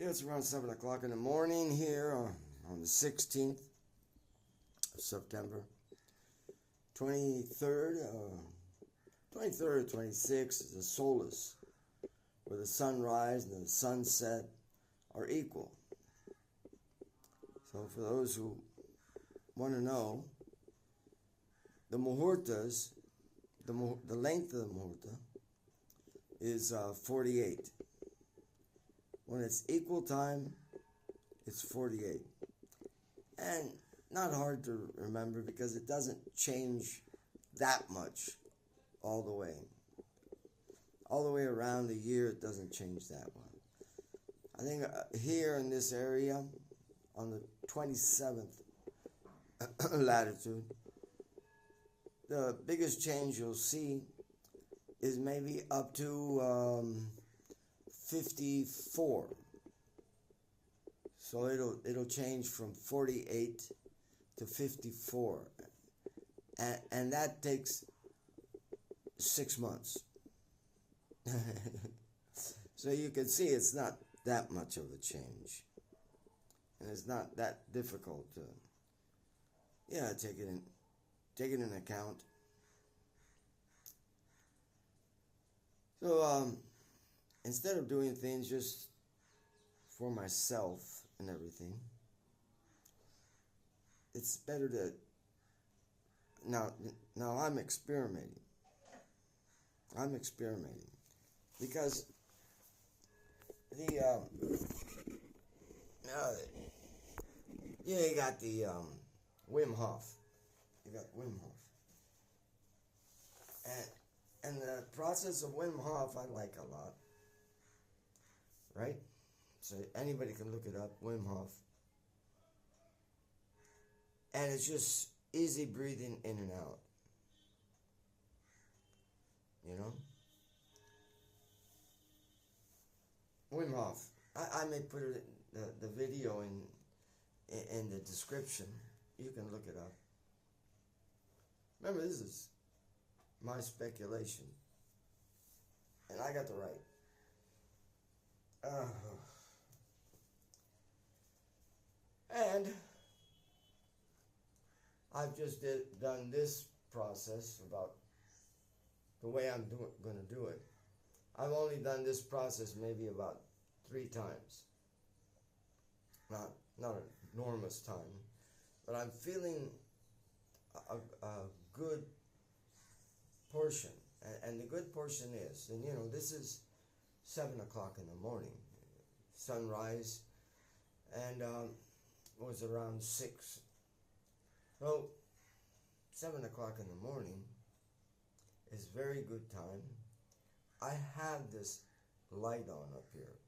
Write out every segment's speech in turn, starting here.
It's around 7 o'clock in the morning here on the 16th of September. 23rd, 26th is the solace, where the sunrise and the sunset are equal. So for those who want to know, the muhurtas, the length of the muhurta is 48. When it's equal time, it's 48. And not hard to remember because it doesn't change that much all the way. All the way around the year, it doesn't change that one. I think here in this area, on the 27th latitude, the biggest change you'll see is maybe up to 54. So it'll change from 48 to 54, and that takes 6 months. So you can see it's not that much of a change, and it's not that difficult to take it in account. So instead of doing things just for myself and everything, it's better to now I'm experimenting because you got the Wim Hof. You got Wim Hof. And the process of Wim Hof I like a lot. Right? So anybody can look it up, Wim Hof. And it's just easy breathing in and out. You know? Wim Hof. I may put it the video in the description. You can look it up. Remember, this is my speculation. And I got the right. And I've just done this process about the way I'm going to do it. I've only done this process maybe about 3 times. Not an enormous time, but I'm feeling a good portion. And the good portion is, and this is 7 o'clock in the morning, sunrise, and it was around 6. So 7 o'clock in the morning is very good time. I have this light on up here.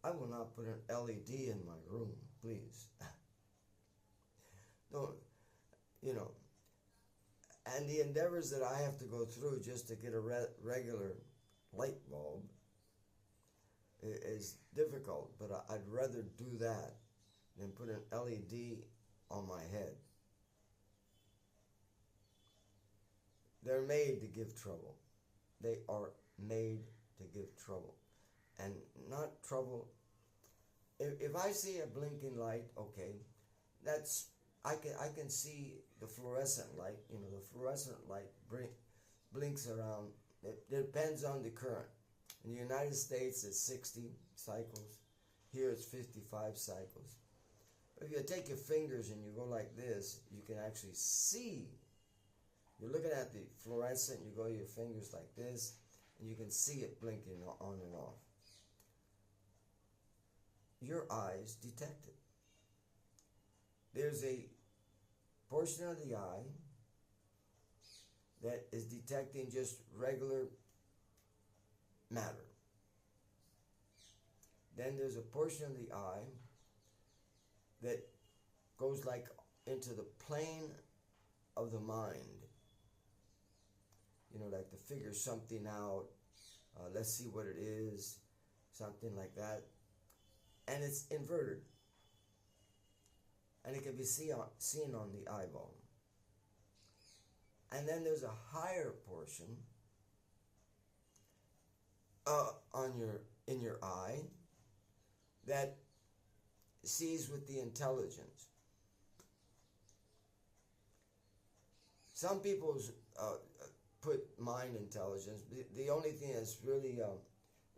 I will not put an LED in my room, please. Don't, and the endeavors that I have to go through just to get a regular light bulb is difficult, but I'd rather do that than put an LED on my head. They're made to give trouble. They are made to give trouble. And not trouble. If I see a blinking light, okay, that's I can see the fluorescent light. The fluorescent light blinks around. It depends on the current. In the United States, it's 60 cycles. Here, it's 55 cycles. But if you take your fingers and you go like this, you can actually see. You're looking at the fluorescent, you go your fingers like this, and you can see it blinking on and off. Your eyes detect it. There's a portion of the eye that is detecting just regular matter. Then there's a portion of the eye that goes like into the plane of the mind. Like to figure something out. Let's see what it is. Something like that. And it's inverted. And it can be seen on the eyeball. And then there's a higher portion in your eye that sees with the intelligence. Some people put mind intelligence. The only thing that's really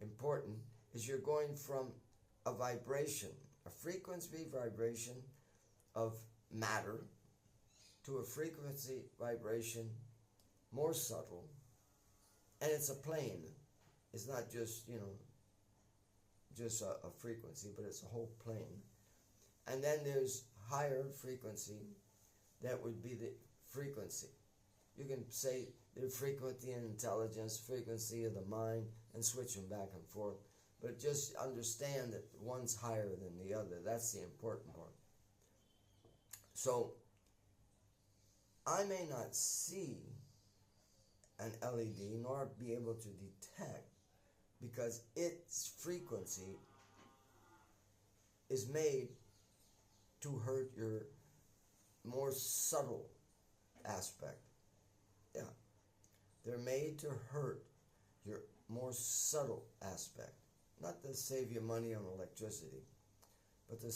important is you're going from a vibration, a frequency vibration of matter, to a frequency vibration more subtle, and it's a plane. It's not just, just a frequency, but it's a whole plane. And then there's higher frequency, that would be the frequency. You can say the frequency and intelligence, frequency of the mind, and switch them back and forth. But just understand that one's higher than the other. That's the important part. So, I may not see an LED nor be able to detect, because its frequency is made to hurt your more subtle aspect. Yeah. They're made to hurt your more subtle aspect. Not to save you money on electricity, but to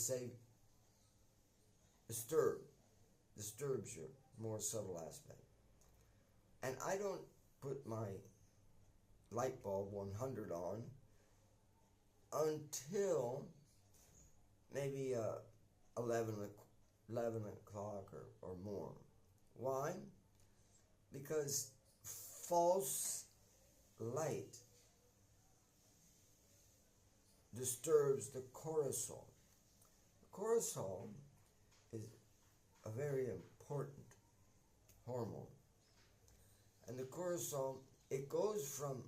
disturbs your more subtle aspect. And I don't put my light bulb 100 on until maybe 11 o'clock or more. Why? Because false light disturbs the cortisol. The cortisol is a very important hormone. And the cortisol, it goes from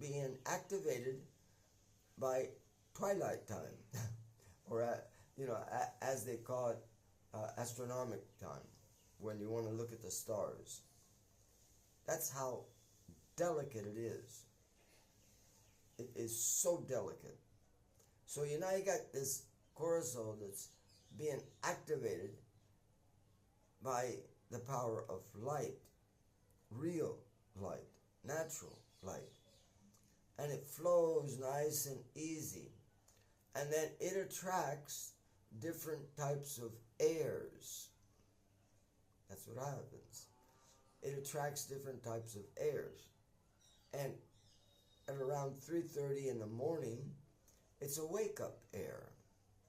being activated by twilight time, or as they call it, astronomic time, when you want to look at the stars. That's how delicate it is. It is so delicate. So you got this cortisol that's being activated by the power of light, real light, natural light. And it flows nice and easy. And then it attracts different types of airs. That's what happens. It attracts different types of airs. And at around 3:30 in the morning, it's a wake-up air.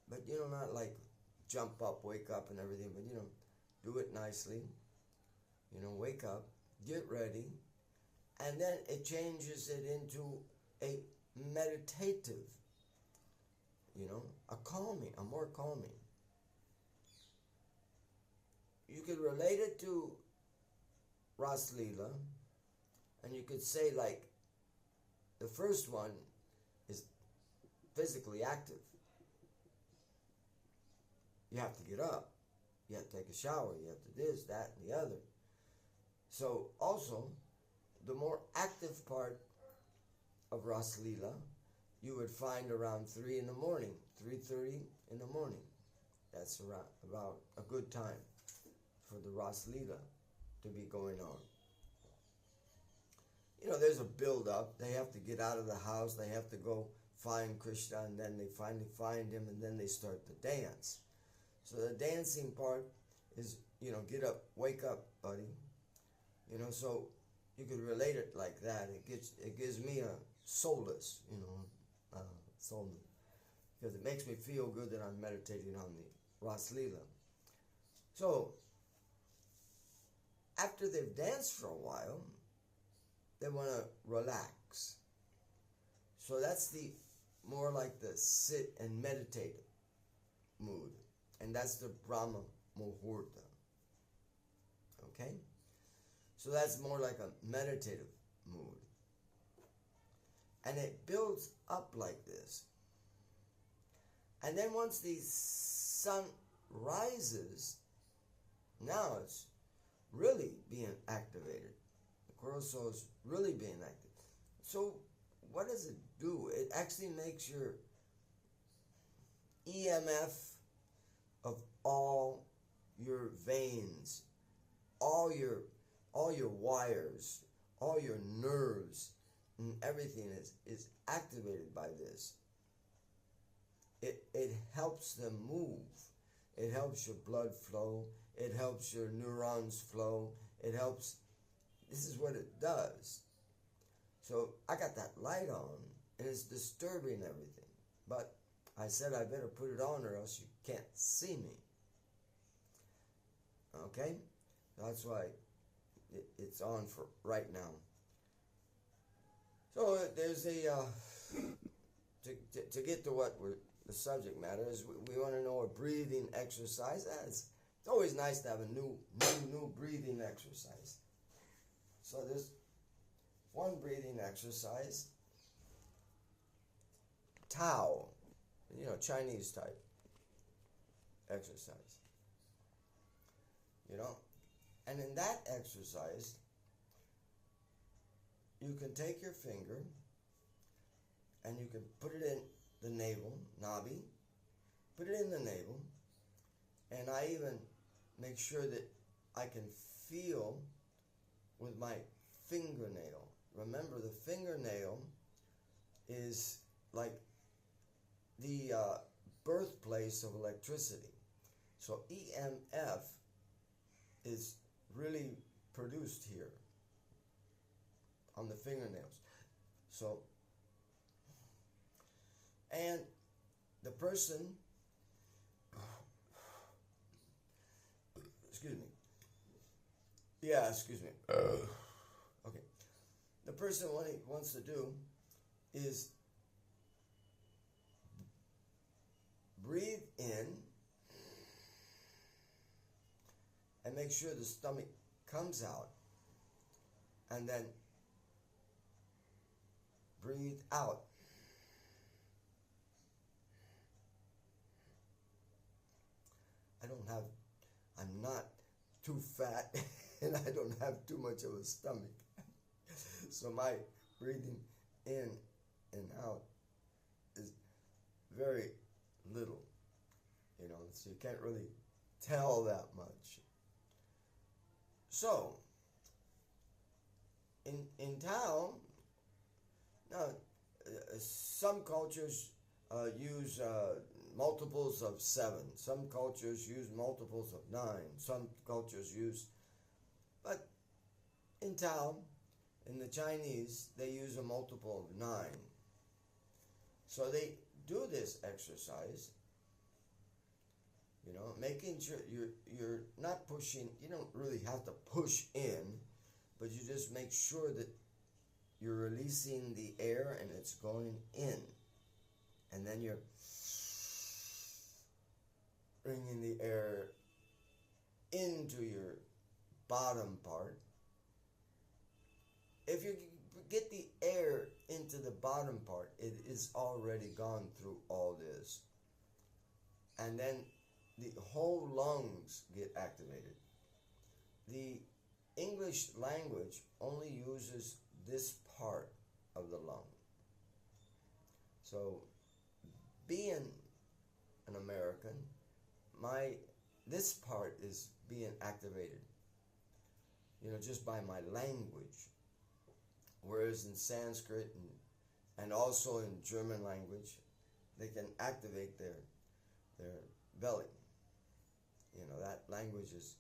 But, not like jump up, wake up and everything, but, do it nicely. Wake up, get ready, and then it changes it into a meditative, a more calming. You could relate it to Ras Leela, and you could say, like, the first one is physically active. You have to get up. You have to take a shower. You have to this, that, and the other. So also, the more active part of Ras Leela, you would find around 3 in the morning, 3:30 in the morning. That's about a good time for the Ras Leela to be going on. There's a build-up. They have to get out of the house. They have to go find Krishna, and then they finally find him, and then they start the dance. So the dancing part is, get up, wake up, buddy. So you could relate it like that. It gives me a solace, solace, because it makes me feel good that I'm meditating on the Ras Leela. So after they've danced for a while, they want to relax. So that's the more like the sit and meditate mood. And that's the Brahma Muhurta. Okay? So that's more like a meditative mood. And it builds up like this. And then once the sun rises, now it's really being activated. The cortisol is really being active. So what does it do? It actually makes your EMF of all your veins, all your wires, all your nerves, and everything is activated by this. it helps them move. It helps your blood flow. It helps your neurons flow. It helps. This is what it does. So I got that light on, and it's disturbing everything. But I said I better put it on or else you can't see me. Okay? That's why it's on for right now. So there's a, to get to what the subject matter is, we want to know a breathing exercise. It's always nice to have a new breathing exercise. So there's one breathing exercise, Tao, Chinese type exercise. And in that exercise, you can take your finger and you can put it in the navel, nabi, put it in the navel, and I even make sure that I can feel with my fingernail. Remember, the fingernail is like the birthplace of electricity. So EMF is really produced here on the fingernails. So, and the person, excuse me. Yeah, excuse me. Okay. The person, what he wants to do is breathe in and make sure the stomach comes out, and then breathe out. I'm not too fat and I don't have too much of a stomach. So my breathing in and out is very little, so you can't really tell that much. So, in Tao, now, some cultures use multiples of 7. Some cultures use multiples of 9. Some cultures use, but in Tao, in the Chinese, they use a multiple of 9. So they do this exercise, making sure you're not pushing. You don't really have to push in, but you just make sure that you're releasing the air and it's going in. And then you're bringing the air into your bottom part. If you get the air into the bottom part, it is already gone through all this. And then the whole lungs get activated. The English language only uses this part of the lung. So, being an American, this part is being activated, just by my language. Whereas in Sanskrit and also in German language, they can activate their belly. That language is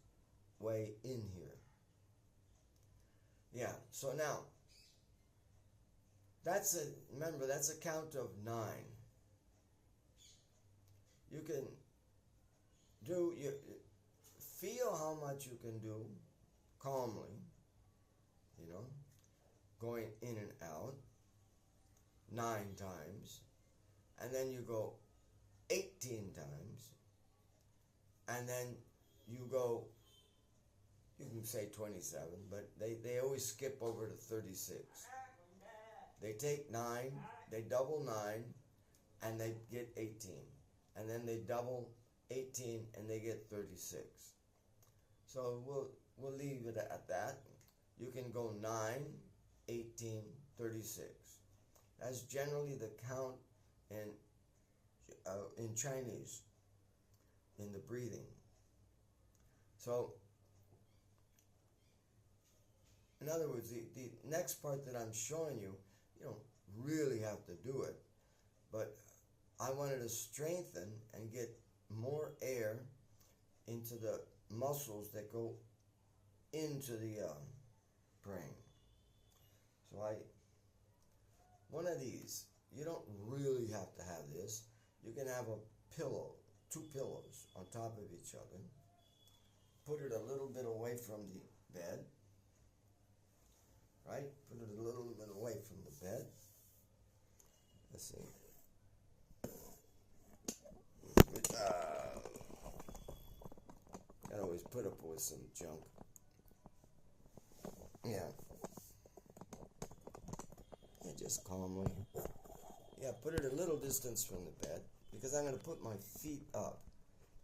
way in here. Yeah, so now, remember, that's a count of 9. You can feel how much you can do calmly, going in and out 9 times, and then you go 18 times, and then you can say 27, but they always skip over to 36. They take 9, they double 9, and they get 18. And then they double 18 and they get 36. So we'll leave it at that. You can go 9, 18, 36. That's generally the count in Chinese, in the breathing. So, in other words, the next part that I'm showing you, you don't really have to do it, but I wanted to strengthen and get more air into the muscles that go into the brain. So one of these, you don't really have to have this. You can have a pillow, 2 pillows on top of each other. Put it a little bit away from the bed, right? Put it a little bit away from the bed. Let's see. Gotta always put up with some junk. Yeah. Just calmly. Yeah, put it a little distance from the bed because I'm going to put my feet up.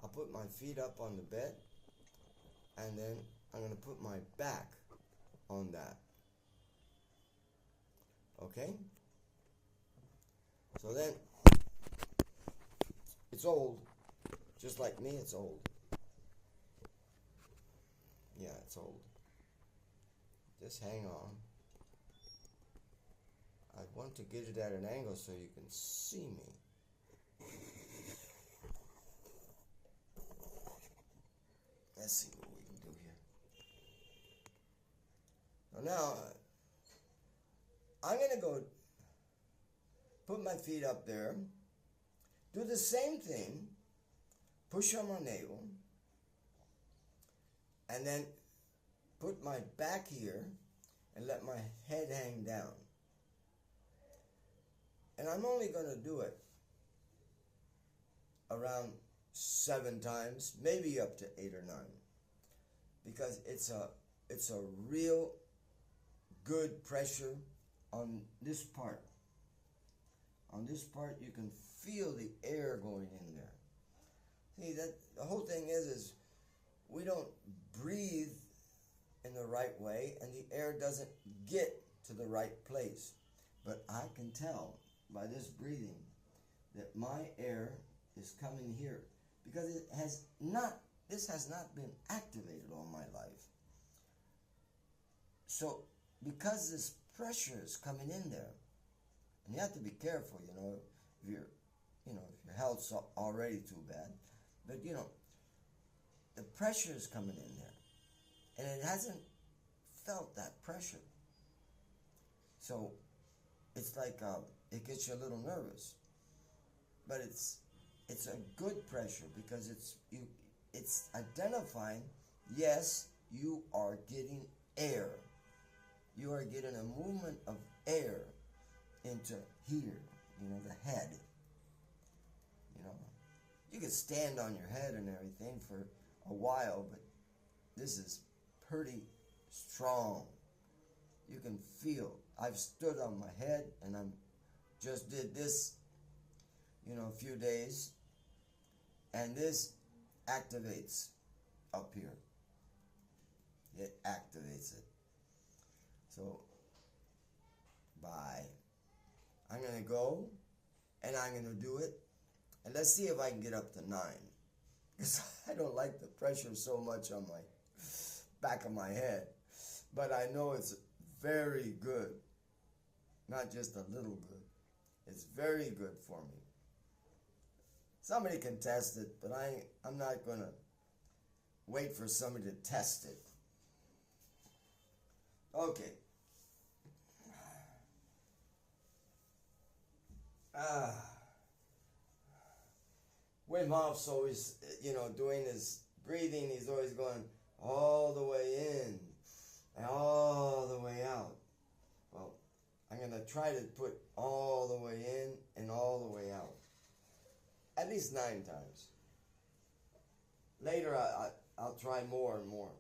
I'll put my feet up on the bed and then I'm going to put my back on that. Okay? So then, it's old. Just like me, it's old. Yeah, it's old. Just hang on. I want to get it at an angle so you can see me. Let's see what we can do here. Now, I'm going to go put my feet up there. Do the same thing. Push on my navel. And then put my back here and let my head hang down. And I'm only going to do it around 7 times, maybe up to 8 or 9, because it's a real good pressure on this part. On this part, you can feel the air going in there. See, that the whole thing is we don't breathe in the right way, and the air doesn't get to the right place. But I can tell by this breathing that my air is coming here because this has not been activated all my life. So because this pressure is coming in there, and you have to be careful, if your health's already too bad, but the pressure is coming in there and it hasn't felt that pressure. So it's like it gets you a little nervous, but it's a good pressure because it's identifying, yes, you are getting air. You are getting a movement of air into here, the head. You can stand on your head and everything for a while, but this is pretty strong. You can feel. I've stood on my head and I'm just did this, a few days, and this activates up here. It activates it. So, bye. I'm going to go, and I'm going to do it, and let's see if I can get up to 9. Because I don't like the pressure so much on my back of my head. But I know it's very good. Not just a little good. It's very good for me. Somebody can test it, but I'm not going to wait for somebody to test it. Okay. Wim Hof's always, doing his breathing, he's always going all the way in and all the way out. Well, I'm going to try to put all the way in and all the way out. At least 9 times. Later, I'll try more and more.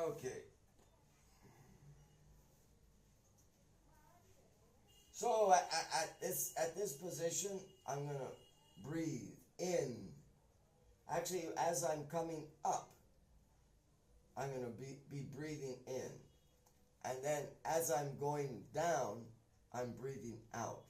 Okay. So at this position, I'm going to breathe in. Actually, as I'm coming up, I'm going to be breathing in. And then as I'm going down, I'm breathing out.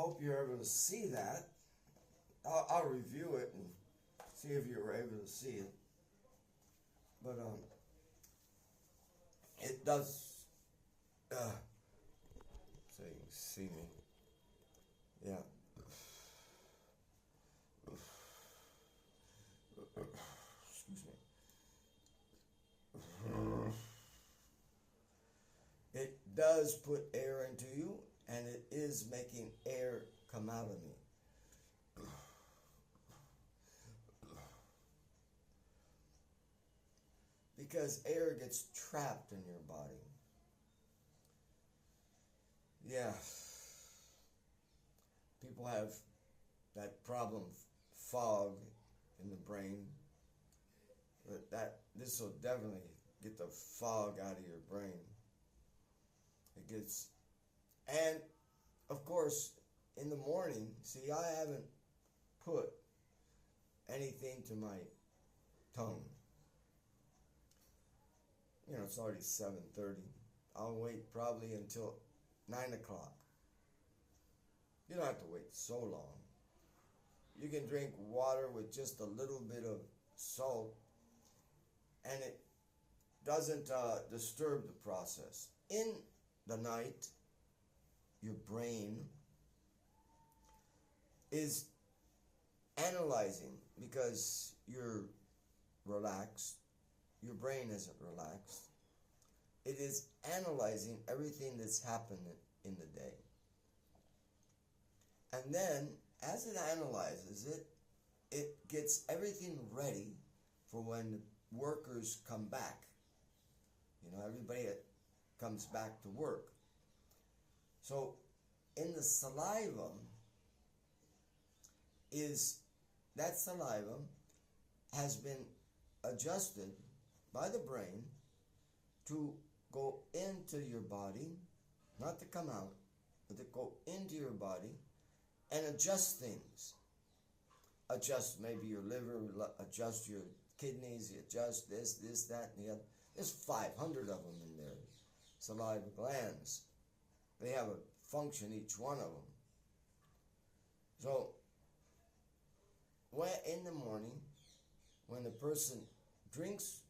hope you're able to see that. I'll review it and see if you were able to see it. But it does. So you can see me. Yeah. Excuse me. It does put air into you, and it is making air come out of me. Because air gets trapped in your body. Yeah. People have that problem, fog in the brain. But this will definitely get the fog out of your brain. It gets, and of course, in the morning, see, I haven't put anything to my tongue. You know, it's already 7:30. I'll wait probably until 9 o'clock. You don't have to wait so long. You can drink water with just a little bit of salt, and it doesn't disturb the process. In the night, your brain is analyzing because you're relaxed. Your brain isn't relaxed. It is analyzing everything that's happened in the day. And then, as it analyzes it, it gets everything ready for when the workers come back. You know, everybody comes back to work. So, in the saliva, that saliva has been adjusted by the brain to go into your body, not to come out, but to go into your body and adjust things. Adjust maybe your liver, adjust your kidneys, adjust this, that, and the other. There's 500 of them in there. Saliva glands. They have a function, each one of them. So, in the morning, when the person drinks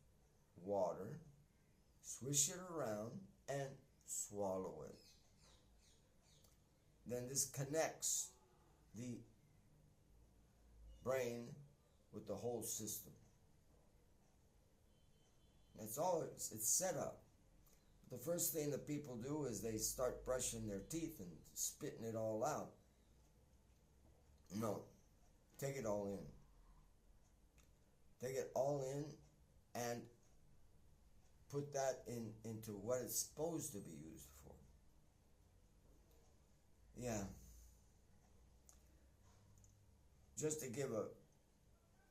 water, swish it around and swallow it. Then this connects the brain with the whole system. That's all it's set up. The first thing that people do is they start brushing their teeth and spitting it all out. No, take it all in. Take it all in and put that into what it's supposed to be used for. Yeah. Just to give a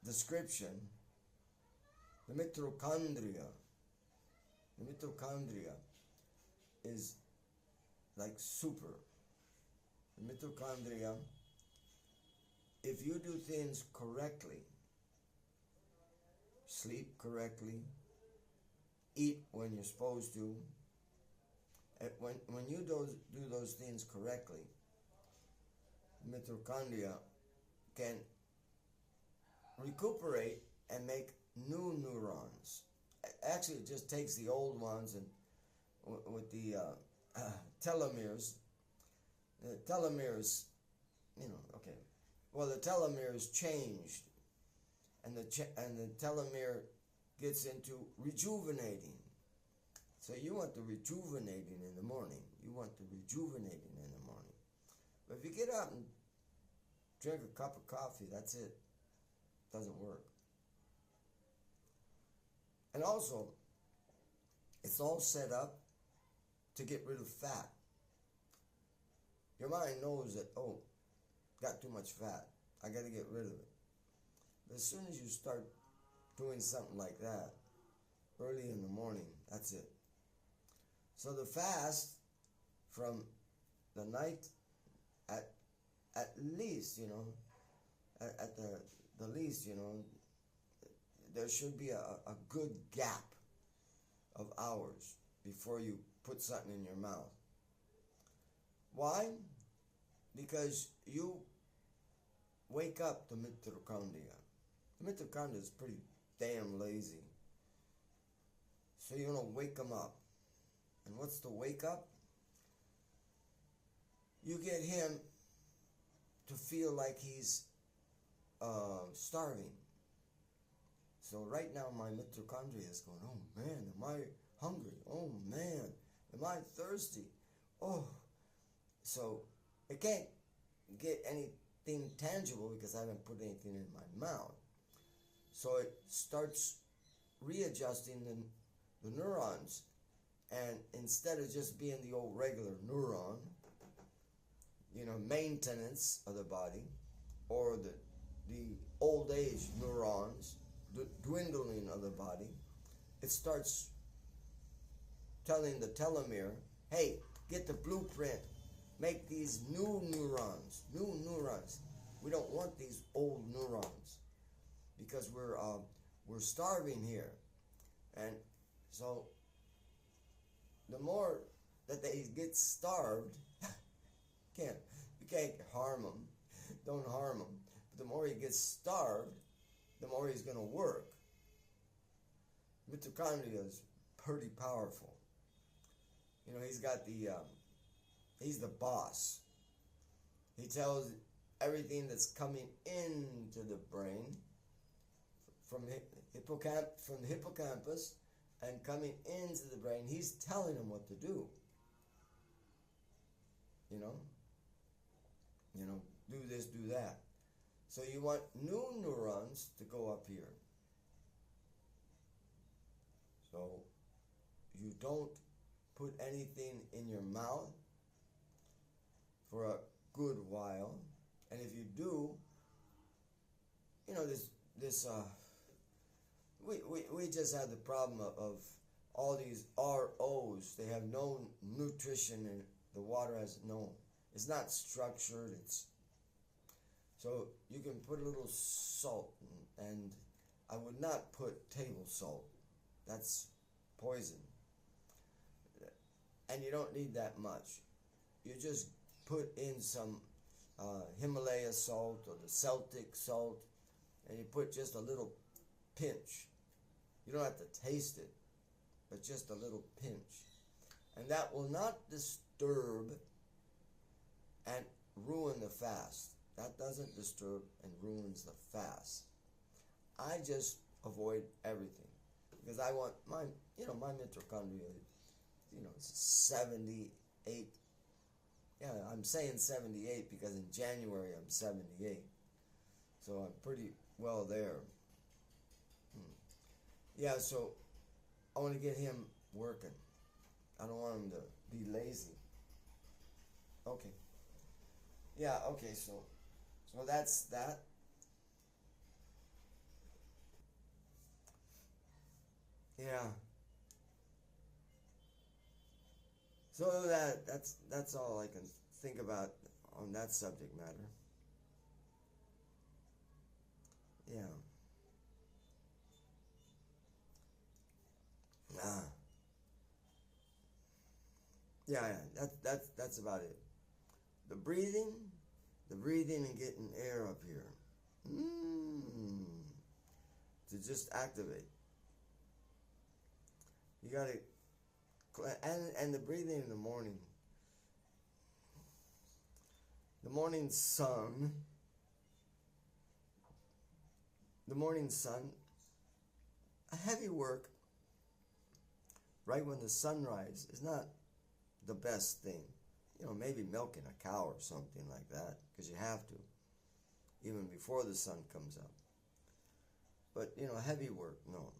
description, the mitochondria is like super. The mitochondria, if you do things correctly, sleep correctly, eat when you're supposed to, when you do those things correctly, mitochondria can recuperate and make new neurons. Actually, it just takes the old ones and with the telomeres. The telomeres, okay. Well, the telomeres changed, and the telomere gets into rejuvenating. So you want the rejuvenating in the morning. But if you get up and drink a cup of coffee, that's it. Doesn't work. And also, it's all set up to get rid of fat. Your mind knows that, got too much fat. I got to get rid of it. But as soon as you start doing something like that, early in the morning, that's it. So the fast from the night at least, at the least, there should be a good gap of hours before you put something in your mouth. Why? because you wake up the mitochondria. The mitochondria is pretty damn lazy. So you're going to wake them up. And what's the wake up? You get him to feel like he's starving. So right now my mitochondria is going, oh man, am I hungry? Oh man, am I thirsty? Oh. So it can't get anything tangible because I haven't put anything in my mouth. So it starts readjusting the neurons, and instead of just being the old regular neuron, maintenance of the body, or the old age neurons, the dwindling of the body, it starts telling the telomere, hey, get the blueprint, make these new neurons. We don't want these old neurons because we're starving here. And so the more that they get starved, you can't harm them. Don't harm him. But the more he gets starved, the more he's going to work. Mitochondria is pretty powerful. He's got he's the boss. He tells everything that's coming into the brain from the hippocampus and coming into the brain. He's telling him what to do. Do this, do that. So you want new neurons to go up here. So you don't put anything in your mouth for a good while. And if you do, we just have the problem of all these ROs. They have no nutrition, and the water has it's not structured. So you can put a little salt, and I would not put table salt. That's poison. And you don't need that much. You just put in some Himalaya salt or the Celtic salt, and you put just a little pinch. You don't have to taste it, but just a little pinch. And that will not disturb and ruin the fast. That doesn't disturb and ruins the fast. I just avoid everything because I want my mitochondria, 78. Yeah, I'm saying 78 because in January I'm 78. So I'm pretty well there. Yeah, so I want to get him working. I don't want him to be lazy. Okay. Yeah, okay, so that's that. Yeah. So that's all I can think about on that subject matter. Yeah. Ah. Yeah, that's about it. The breathing and getting air up here. To just activate. You gotta, and the breathing in the morning. The morning sun, a heavy work right when the sun rises is not the best thing. Maybe milking a cow or something like that, because you have to, even before the sun comes up. But, heavy work, no.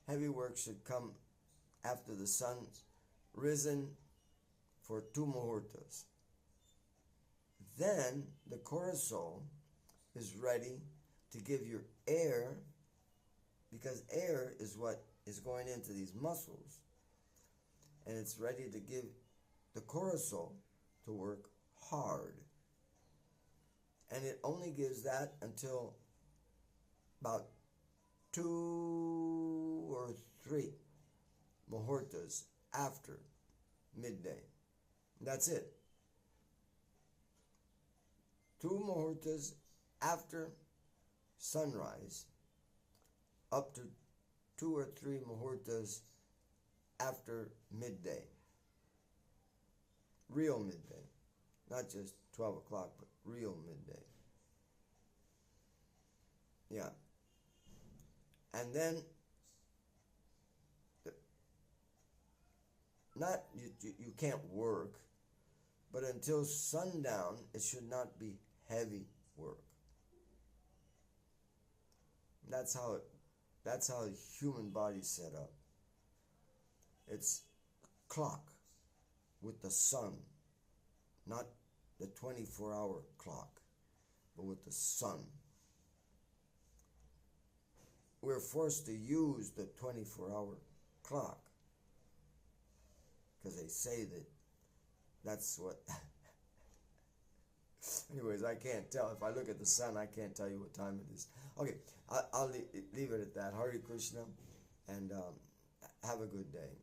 Heavy work should come after the sun's risen for 2 muhurtas. Then the cortisol is ready to give your air, because air is what is going into these muscles, and it's ready to give the cortisol to work hard. And it only gives that until about 2 or 3 muhurtas after midday. That's it. 2 muhurtas after sunrise, up to 2 or 3 muhurtas after midday. Real midday. Not just 12 o'clock, but real midday. Yeah. And then, you can't work, but until sundown, it should not be heavy work. That's how the human body's set up. It's a clock with the sun, not the 24-hour clock, but with the sun. We're forced to use the 24-hour clock because they say that that's what... Anyways, I can't tell. If I look at the sun, I can't tell you what time it is. Okay, I'll leave it at that. Hare Krishna, and have a good day.